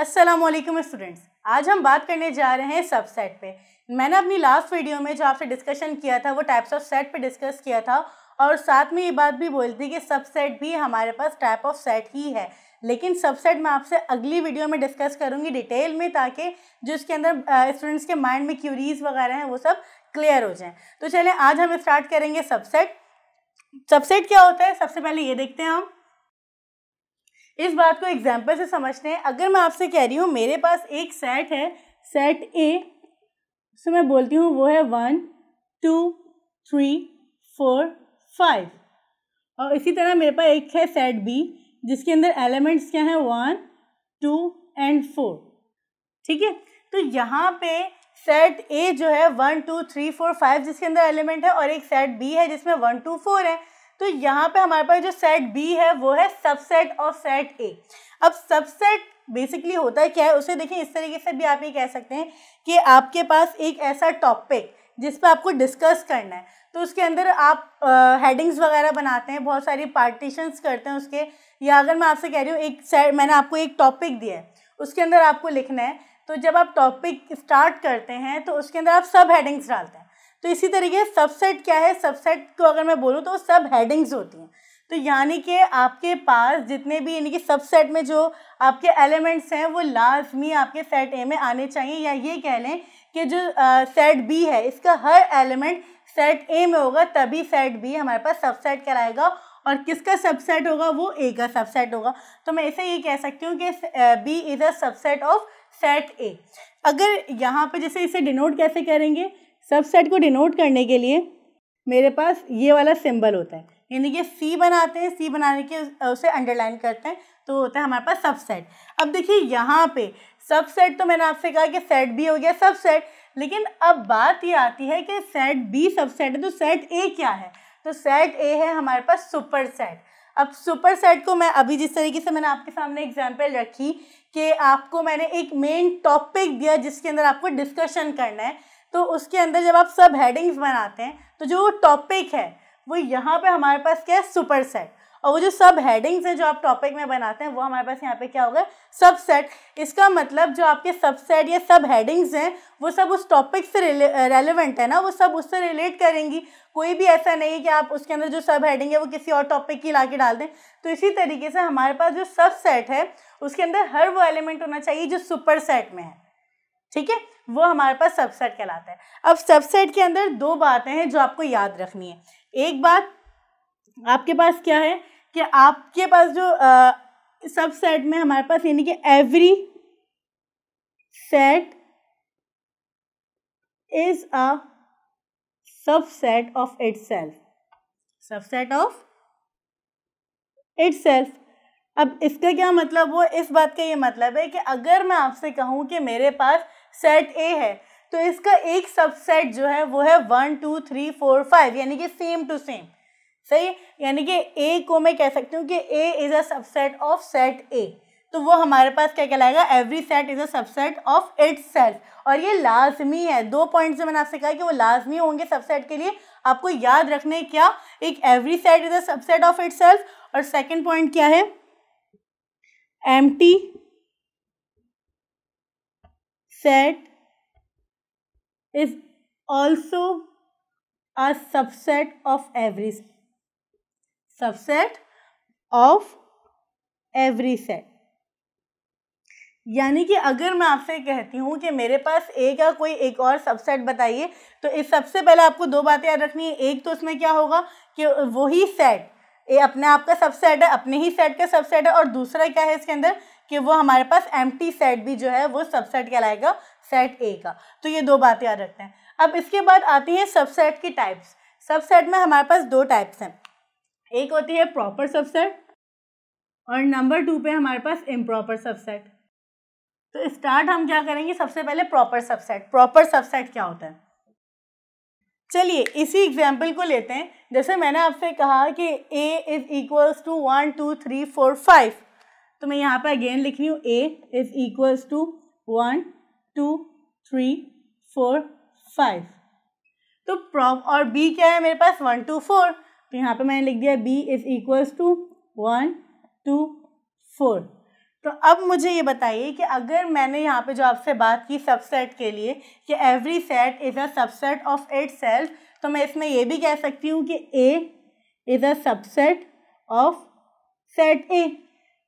अस्सलामुअलैकुम स्टूडेंट्स, आज हम बात करने जा रहे हैं सबसेट पे। मैंने अपनी लास्ट वीडियो में जो आपसे डिस्कशन किया था वो टाइप्स ऑफ सेट पे डिस्कस किया था और साथ में ये बात भी बोली थी कि सबसेट भी हमारे पास टाइप ऑफ सेट ही है, लेकिन सबसेट मैं आपसे अगली वीडियो में डिस्कस करूँगी डिटेल में, ताकि जो इसके अंदर स्टूडेंट्स के माइंड में क्यूरीज वगैरह हैं वो सब क्लियर हो जाएँ। तो चलें आज हम स्टार्ट करेंगे सबसेट। सबसेट क्या होता है सबसे पहले ये देखते हैं हम। इस बात को एग्जाम्पल से समझते हैं। अगर मैं आपसे कह रही हूँ मेरे पास एक सेट है, सेट ए, तो मैं बोलती हूँ वो है 1 2 3 4 5। और इसी तरह मेरे पास एक है सेट बी जिसके अंदर एलिमेंट्स क्या हैं 1 2 एंड 4। ठीक है, तो यहाँ पे सेट ए जो है 1 2 3 4 5 जिसके अंदर एलिमेंट है, और एक सेट बी है जिसमें 1 2 4 है। तो यहाँ पे हमारे पास जो सेट बी है वो है सबसेट ऑफ सेट ए। अब सबसेट बेसिकली होता है क्या है, उसे देखिए इस तरीके से भी आप ये कह सकते हैं कि आपके पास एक ऐसा टॉपिक जिस पे आपको डिस्कस करना है, तो उसके अंदर आप हेडिंग्स वगैरह बनाते हैं, बहुत सारी पार्टीशंस करते हैं उसके। या अगर मैं आपसे कह रही हूँ एक सेट, मैंने आपको एक टॉपिक दिया है, उसके अंदर आपको लिखना है, तो जब आप टॉपिक स्टार्ट करते हैं तो उसके अंदर आप सब हेडिंग्स डालते हैं। तो इसी तरीके सबसेट क्या है, सबसेट को अगर मैं बोलूँ तो सब हेडिंग्स होती हैं। तो यानी कि आपके पास जितने भी यानी कि सबसेट में जो आपके एलिमेंट्स हैं वो लाजमी आपके सेट ए में आने चाहिए, या ये कह लें कि जो सेट बी है इसका हर एलिमेंट सेट ए में होगा, तभी सेट बी हमारे पास सबसेट कहलाएगा। और किसका सबसेट होगा, वो ए का सबसेट होगा। तो मैं इसे ये कह सकती हूँ कि B is a subset of set A. अगर यहाँ पे जैसे इसे डिनोट कैसे करेंगे, सबसेट को डिनोट करने के लिए मेरे पास ये वाला सिंबल होता है, यानी कि सी बनाते हैं, सी बनाने के उसे अंडरलाइन करते हैं, तो होता है हमारे पास सबसेट। अब देखिए यहाँ पे सबसेट तो मैंने आपसे कहा कि सेट बी हो गया सबसेट, लेकिन अब बात ये आती है कि सेट बी सबसेट है तो सेट ए क्या है। तो सेट ए है हमारे पास सुपर सेट। अब सुपर सेट को मैं अभी जिस तरीके से मैंने आपके सामने एग्जाम्पल रखी कि आपको मैंने एक मेन टॉपिक दिया जिसके अंदर आपको डिस्कशन करना है, तो उसके अंदर जब आप सब हेडिंग्स बनाते हैं तो जो टॉपिक है वो यहाँ पे हमारे पास क्या है, सुपर सेट। और वो जो सब हेडिंग्स हैं जो आप टॉपिक में बनाते हैं वो हमारे पास यहाँ पे क्या होगा, सब सेट। इसका मतलब जो आपके सबसेट या सब हेडिंग्स हैं वो सब उस टॉपिक से रेलेवेंट है ना, वो सब उससे रिलेट करेंगी। कोई भी ऐसा नहीं है कि आप उसके अंदर जो सब हेडिंग है वो किसी और टॉपिक की ला के डाल दें। तो इसी तरीके से हमारे पास जो सब सेट है उसके अंदर हर वो एलिमेंट होना चाहिए जो सुपर सेट में है। ठीक है, वो हमारे पास सबसेट कहलाता है। अब सबसेट के अंदर दो बातें हैं जो आपको याद रखनी है। एक बात आपके पास क्या है कि आपके पास जो सबसेट में हमारे पास यानी कि every set is a subset of itself, subset of itself. अब इसका क्या मतलब हुआ, इस बात का ये मतलब है कि अगर मैं आपसे कहूँ कि मेरे पास सेट ए है तो इसका एक सबसेट जो है वो है 1 2 3 4 5, यानी कि सेम टू सेम। सही, यानी कि ए को मैं कह सकती हूँ कि A is a subset of set A. तो वो हमारे पास क्या कहलाएगा, every set is a subset of itself. और ये लाजमी है, 2 पॉइंट्स जो मैंने आपसे कहा कि वो लाजमी होंगे सबसेट के लिए, आपको याद रखने क्या, एक every set is a subset of itself, और सेकेंड पॉइंट क्या है, empty set is also a subset of every set, subset of every set। यानी कि अगर मैं आपसे कहती हूँ कि मेरे पास ए का कोई एक और सबसेट बताइए, तो इस सबसे पहले आपको दो बातें याद रखनी है। एक तो उसमें क्या होगा कि वही सेट ए अपने आप का सबसेट है, अपने ही सेट का सबसेट है, और दूसरा क्या है इसके अंदर कि वो हमारे पास एम्प्टी सेट भी जो है वो सबसेट कहलाएगा सेट ए का। तो ये दो बातें याद रखते हैं। अब इसके बाद आती हैं सबसेट की टाइप्स। सबसेट में हमारे पास दो टाइप्स हैं, एक होती है प्रॉपर सबसेट और नंबर 2 पे हमारे पास इम्प्रॉपर सबसेट। तो स्टार्ट हम क्या करेंगे, सबसे पहले प्रॉपर सबसेट। प्रॉपर सबसेट क्या होता है, चलिए इसी एग्जाम्पल को लेते हैं। जैसे मैंने आपसे कहा कि a इज इक्वल्स टू 1 2 3 4 5, तो मैं यहाँ पे अगेन लिख रही हूँ a इज इक्वल्स टू 1 2 3 4 5। तो और b क्या है मेरे पास 1 2 4, तो यहाँ पे मैंने लिख दिया b इज इक्वल्स टू 1 2 4। तो अब मुझे ये बताइए कि अगर मैंने यहाँ पे जो आपसे बात की सबसेट के लिए कि every set is a subset of itself, तो मैं इसमें ये भी कह सकती हूँ कि A is a subset of set A।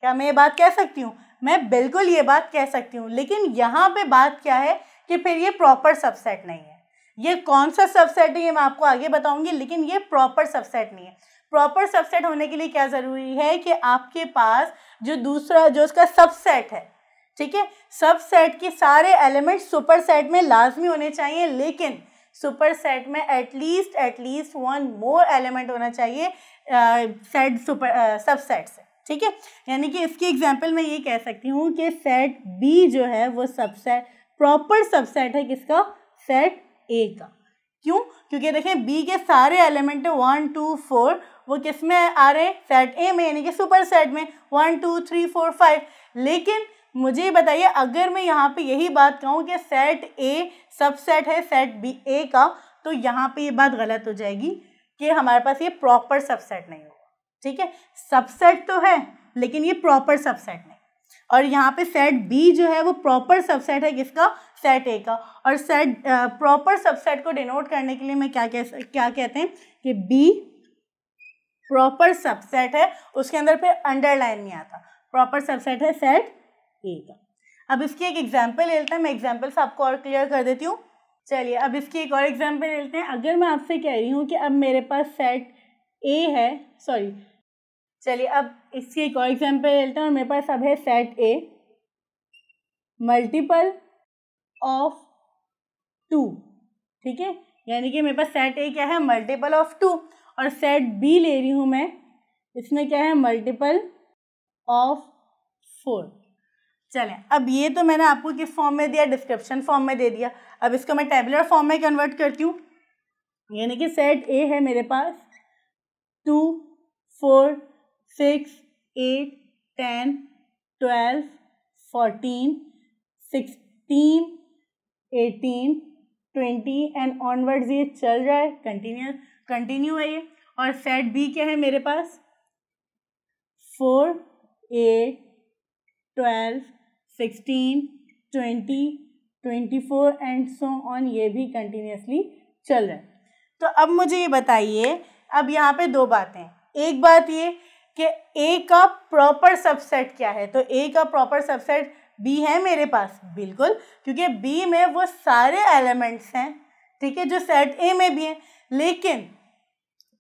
क्या मैं ये बात कह सकती हूँ? मैं बिल्कुल ये बात कह सकती हूँ, लेकिन यहाँ पे बात क्या है कि फिर ये प्रॉपर सबसेट नहीं है। ये कौन सा सबसेट है ये मैं आपको आगे बताऊँगी, लेकिन ये प्रॉपर सबसेट नहीं है। प्रॉपर सबसेट होने के लिए क्या ज़रूरी है कि आपके पास जो दूसरा जो उसका सबसेट है, ठीक है, सबसेट के सारे एलिमेंट सुपर सेट में लाजमी होने चाहिए, लेकिन सुपर सेट में एटलीस्ट वन मोर एलिमेंट होना चाहिए सेट सुपर सबसेट से, ठीक है। यानी कि इसकी एग्जांपल मैं ये कह सकती हूँ कि सेट बी जो है वो सबसेट प्रॉपर सबसेट है किसका? सेट ए का। क्यों? क्योंकि देखें बी के सारे एलिमेंट 1 2 4 वो किस में आ रहे हैं? सेट ए में, यानी कि सुपर सेट में 1 2 3 4 5। लेकिन मुझे बताइए अगर मैं यहाँ पे यही बात कहूँ कि सेट ए सबसेट है सेट बी ए का, तो यहाँ पे ये बात गलत हो जाएगी कि हमारे पास ये प्रॉपर सबसेट नहीं होगा, ठीक है। सबसेट तो है लेकिन ये प्रॉपर सबसेट नहीं। और यहाँ पे सेट बी जो है वो प्रॉपर सबसेट है किसका? सेट ए का। और सेट प्रॉपर सबसेट को डिनोट करने के लिए मैं क्या कहते हैं कि बी प्रॉपर सबसेट है, उसके अंदर फिर अंडरलाइन नहीं आता, प्रॉपर सबसेट है सेट ए का। अब इसकी एक एग्जांपल ले लेते हैं, मैं एग्जांपल्स आपको और क्लियर कर देती हूँ। चलिए अब इसकी एक और एग्जांपल ले लेते हैं। अगर मैं आपसे कह रही हूँ कि अब मेरे पास सेट ए है, चलिए अब इसकी एक और एग्जांपल ले लेते हैं, और मेरे पास अब है सेट ए मल्टीपल ऑफ 2, ठीक है। यानी कि मेरे पास सेट ए क्या है? Multiple of 2। और सेट बी ले रही हूँ मैं, इसमें क्या है? Multiple of 4। चलें अब ये तो मैंने आपको किस फॉर्म में दिया? डिस्क्रिप्शन फॉर्म में दे दिया। अब इसको मैं टेबुलर फॉर्म में कन्वर्ट करती हूँ। यानी कि सेट ए है मेरे पास 2 4 6 8 10 12 14 16 18 20 एंड ऑनवर्ड्स ये चल रहा है, कंटिन्यू है ये। और सेट बी क्या है मेरे पास? 4 8 12 16 20 24 एंड सो ऑन, ये भी कंटिन्यूसली चल रहा है। तो अब मुझे ये बताइए, अब यहाँ पे दो बातें। एक बात ये कि ए का प्रॉपर सबसेट क्या है? तो ए का प्रॉपर सबसेट बी है मेरे पास, बिल्कुल, क्योंकि बी में वो सारे एलिमेंट्स हैं, ठीक है, जो सेट ए में भी हैं। लेकिन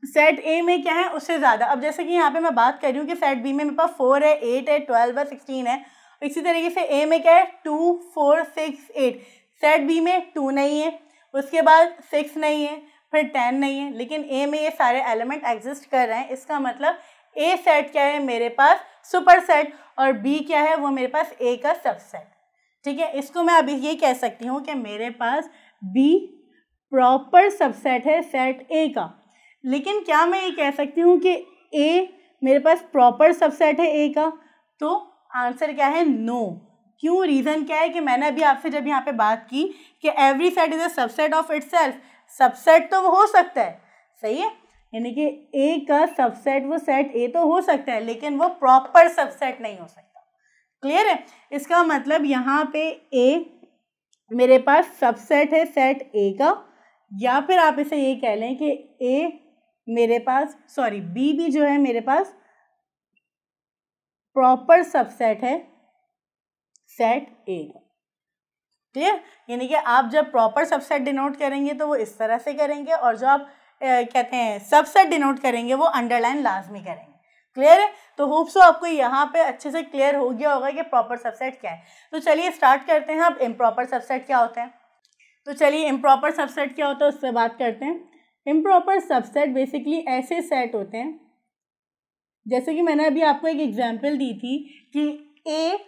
सेट ए में क्या है? उससे ज़्यादा। अब जैसे कि यहाँ पे मैं बात कर रही हूँ कि सेट बी में मेरे पास 4 है 8 है 12 है 16 है। इसी तरीके से ए में क्या है? 2 4 6 8। सेट बी में 2 नहीं है, उसके बाद 6 नहीं है, फिर 10 नहीं है, लेकिन ए में ये सारे एलिमेंट एग्जिस्ट कर रहे हैं। इसका मतलब ए सेट क्या है मेरे पास? Super set. और बी क्या है? वो मेरे पास ए का सबसेट, ठीक है। इसको मैं अभी ये कह सकती हूँ कि मेरे पास बी प्रॉपर सबसेट है सेट ए का। लेकिन क्या मैं ये कह सकती हूँ कि ए मेरे पास प्रॉपर सबसेट है ए का? तो आंसर क्या है? नो। क्यों? रीज़न क्या है कि मैंने अभी आपसे जब यहाँ पे बात की कि every set is a subset of itself, subset तो वो हो सकता है, सही है, यानी कि ए का सबसेट वो सेट ए तो हो सकता है, लेकिन वो प्रॉपर सबसेट नहीं हो सकता। क्लियर है? इसका मतलब यहाँ पे ए मेरे पास सबसेट है सेट ए का, या फिर आप इसे ये कह लें कि ए मेरे पास बी भी जो है मेरे पास प्रॉपर सबसेट है सेट ए का। क्लियर? यानी कि आप जब प्रॉपर सबसेट डिनोट करेंगे तो वो इस तरह से करेंगे, और जो आप कहते हैं सबसेट डिनोट करेंगे वो अंडरलाइन लाजमी करेंगे। क्लियर है? तो होप सो आपको यहाँ पे अच्छे से क्लियर हो गया होगा कि प्रॉपर सबसेट क्या है। तो चलिए स्टार्ट करते हैं। अब इम्प्रॉपर सबसेट क्या होता है? तो चलिए इम्प्रॉपर सबसेट क्या होता है उससे बात करते हैं। इम्प्रॉपर सबसेट बेसिकली ऐसे सेट होते हैं, जैसे कि मैंने अभी आपको एक एग्जांपल दी थी कि ए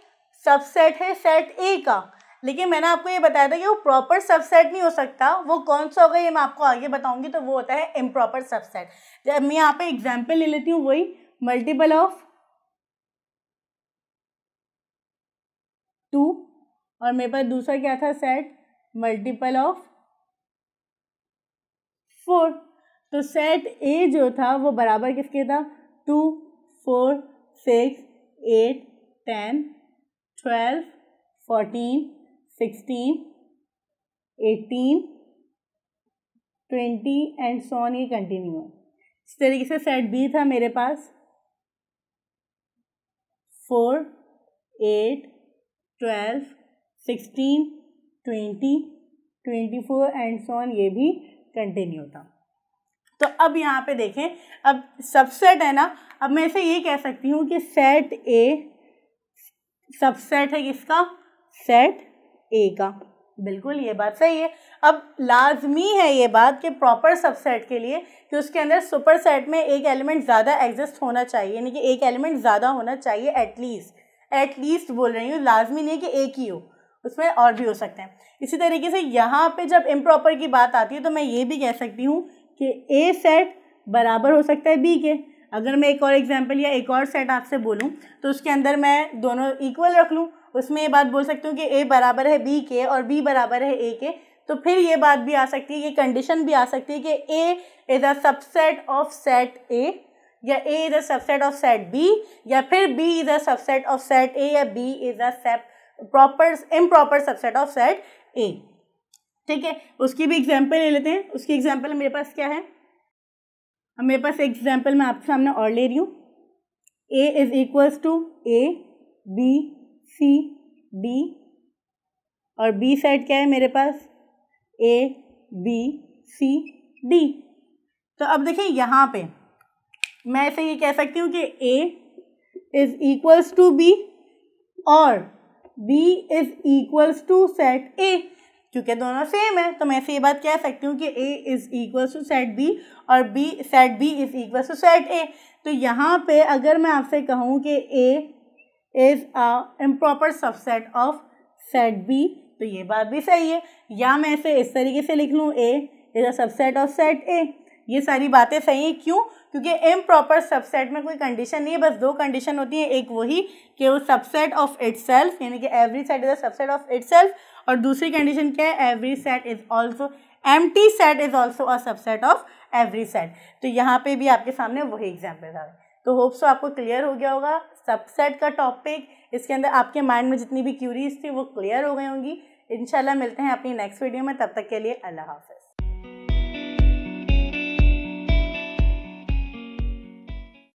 सबसेट है सेट ए का, लेकिन मैंने आपको ये बताया था कि वो प्रॉपर सबसेट नहीं हो सकता। वो कौन सा होगा ये मैं आपको आगे बताऊंगी। तो वो होता है इम्प्रॉपर सबसेट। जब मैं यहाँ पे एग्जांपल ले लेती हूँ, वही मल्टीपल ऑफ 2, और मेरे पास दूसरा क्या था? Set multiple of 4। तो सेट ए जो था वो बराबर किसके था? 2 4 6 8 10 12, 14, 16, 18, 20 एंड सो ऑन, ये कंटिन्यू है। इस तरीके से सेट बी था मेरे पास 4, 8, 12, 16, 20, 24 एंड सो ऑन, ये भी कंटिन्यू था। तो अब यहाँ पे देखें, अब सबसेट है ना, अब मैं इसे ये कह सकती हूँ कि सेट ए सबसेट है किसका, सेट ए का। बिल्कुल ये बात सही है। अब लाजमी है ये बात कि प्रॉपर सबसेट के लिए कि उसके अंदर सुपर सेट में एक एलिमेंट ज़्यादा एग्जिस्ट होना चाहिए, यानी कि एक एलिमेंट ज़्यादा होना चाहिए एटलीस्ट बोल रही हूँ, लाजमी नहीं कि एक ही हो, उसमें और भी हो सकते हैं। इसी तरीके से यहाँ पे जब इम्प्रॉपर की बात आती है तो मैं ये भी कह सकती हूँ कि ए सेट बराबर हो सकता है बी के। अगर मैं एक और एग्जांपल या एक और सेट आपसे बोलूँ तो उसके अंदर मैं दोनों इक्वल रख लूँ, उसमें ये बात बोल सकती हूँ कि ए बराबर है बी के और बी बराबर है ए के, तो फिर ये बात भी आ सकती है, ये कंडीशन भी आ सकती है कि A is a subset of set A, या A is a subset of set B, या फिर B is a subset of set A, या B is a improper subset of set A. ठीक है, उसकी भी एग्जाम्पल ले लेते हैं। उसकी एग्जाम्पल मेरे पास क्या है, अब मेरे पास एग्जाम्पल मैं आपके सामने और ले रही हूँ। A is equals to A B C D, और बी सेट क्या है मेरे पास, ए बी सी डी। तो अब देखिए यहाँ पे मैं ऐसे ये कह सकती हूँ कि A is equals to B और B is equals to set A, क्योंकि दोनों सेम है तो मैं ऐसे ये बात कह सकती हूँ कि A is equals to set B और B set B is equals to set A. तो यहाँ पे अगर मैं आपसे कहूँ कि A is a improper subset of set B, तो ये बात भी सही है। या मैं इसे इस तरीके से लिख लूँ, ए is a subset of set ए। ये सारी बातें सही हैं, क्यों? क्योंकि इम्प्रॉपर सबसेट में कोई कंडीशन नहीं है, बस दो कंडीशन होती है, एक वही कि वो सबसेट ऑफ इटसेल्फ, यानी कि every set is a subset of itself, और दूसरी कंडीशन क्या है, every set is also empty set is also a subset of every set. तो यहाँ पे भी आपके सामने वही एग्जाम्पल है। तो होप सो आपको क्लियर हो गया होगा सबसेट का टॉपिक, इसके अंदर आपके माइंड में जितनी भी क्यूरीज थी वो क्लियर हो गई होंगी। इंशाल्लाह मिलते हैं अपनी नेक्स्ट वीडियो में, तब तक के लिए अल्लाह हाफ़िज़।